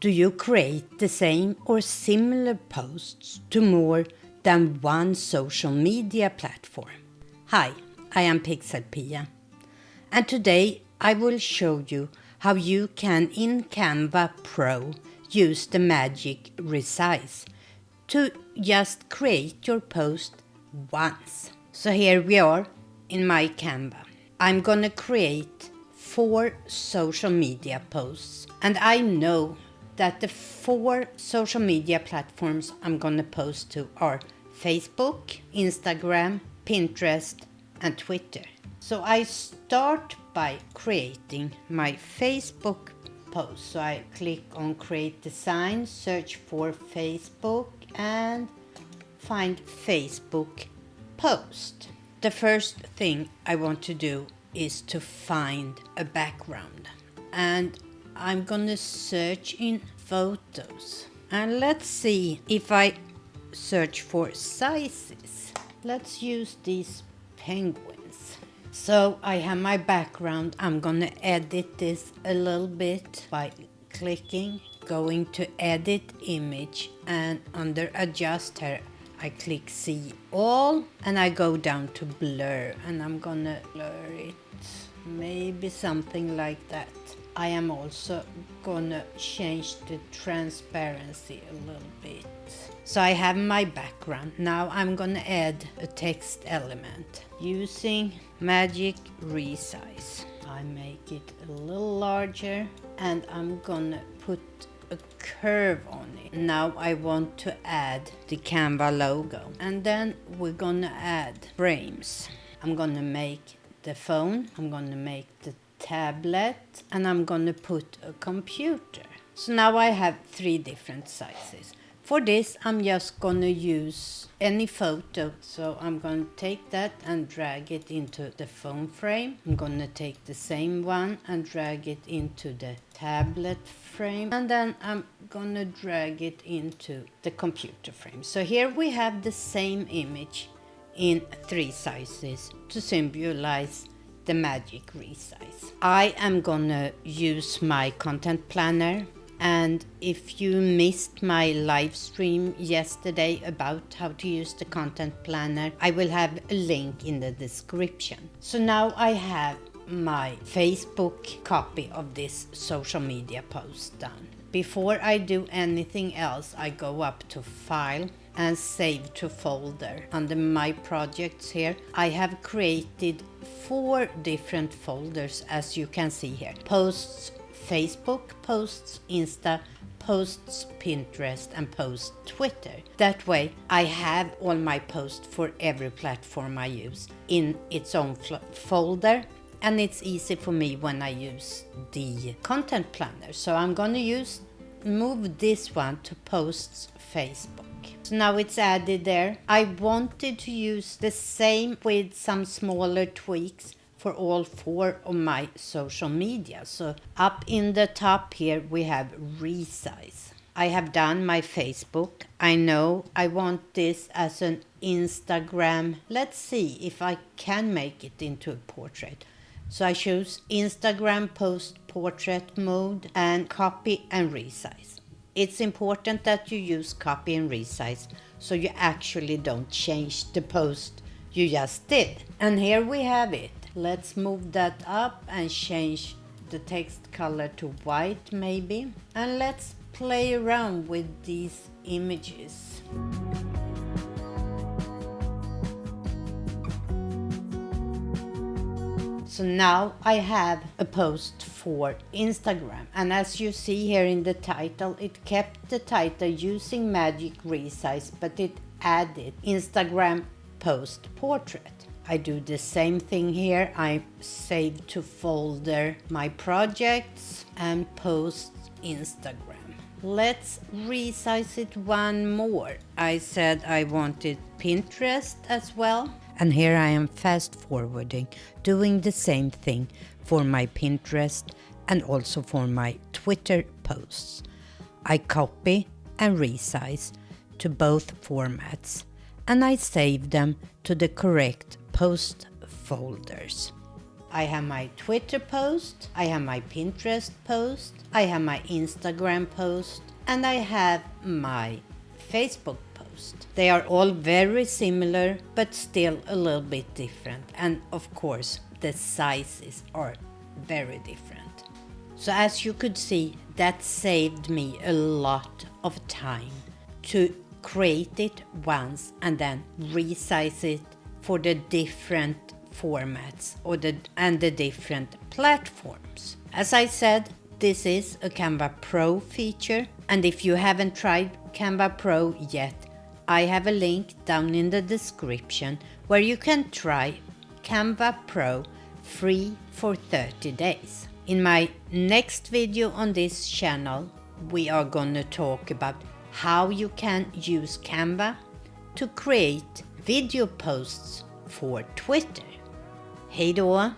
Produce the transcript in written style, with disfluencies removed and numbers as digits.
Do you create the same or similar posts to more than one social media platform? Hi, I am Pixel Pia, and today I will show you how you can in Canva Pro use the magic Resize to just create your post once. So here we are in my Canva. I'm gonna create 4 social media posts, and I know that the 4 social media platforms I'm gonna post to are Facebook, Instagram, Pinterest, and Twitter. So I start by creating my Facebook post. So I click on Create Design, search for Facebook, and find Facebook post. The first thing I want to do is to find a background, and I'm gonna search in photos, and let's see if I search for sizes. Let's use these penguins. So I have my background. I'm gonna edit this a little bit by going to edit image, and under adjust here I click see all, and I go down to blur, and I'm gonna blur it maybe something like that. I am also gonna change the transparency a little bit. So I have my background. Now I'm gonna add a text element using magic Resize. I make it a little larger, and I'm gonna put a curve on it. Now I want to add the Canva logo, and then we're gonna add frames. I'm gonna make the phone, I'm gonna make the tablet, and I'm gonna put a computer. So now I have 3 different sizes. For this I'm just gonna use any photo. So I'm gonna take that and drag it into the phone frame. I'm gonna take the same one and drag it into the tablet frame, and then I'm gonna drag it into the computer frame. So here we have the same image in 3 sizes to symbolize the magic Resize. I am gonna use my content planner, and if you missed my live stream yesterday about how to use the content planner, I will have a link in the description. So now I have my Facebook copy of this social media post done. Before I do anything else, I go up to File and Save to Folder. Under my projects here, I have created 4 different folders, as you can see here. Posts Facebook, Posts Insta, Posts Pinterest, and Posts Twitter. That way I have all my posts for every platform I use in its own folder, and it's easy for me when I use the content planner. So I'm gonna move this one to Posts Facebook. So now it's added there. I wanted to use the same with some smaller tweaks for all 4 of my social media. So up in the top here we have Resize. I have done my Facebook. I know I want this as an Instagram. Let's see if I can make it into a portrait. So I choose Instagram post portrait mode and copy and resize. It's important that you use copy and resize so you actually don't change the post you just did. And here we have it. Let's move that up and change the text color to white maybe. And let's play around with these images. So now I have a post for Instagram, and as you see here in the title, it kept the title using magic Resize, but it added Instagram post portrait. I do the same thing here. I save to folder my projects and post Instagram. Let's resize it one more. I said I wanted Pinterest as well. And here I am fast forwarding, doing the same thing for my Pinterest and also for my Twitter posts. I copy and resize to both formats, and I save them to the correct post folders. I have my Twitter post, I have my Pinterest post, I have my Instagram post, and I have my Facebook post. They are all very similar, but still a little bit different. And of course, the sizes are very different. So as you could see, that saved me a lot of time to create it once and then resize it for the different formats and the different platforms. As I said, this is a Canva Pro feature, and if you haven't tried Canva Pro yet, I have a link down in the description where you can try Canva Pro free for 30 days. In my next video on this channel, we are going to talk about how you can use Canva to create video posts for Twitter. Hej då!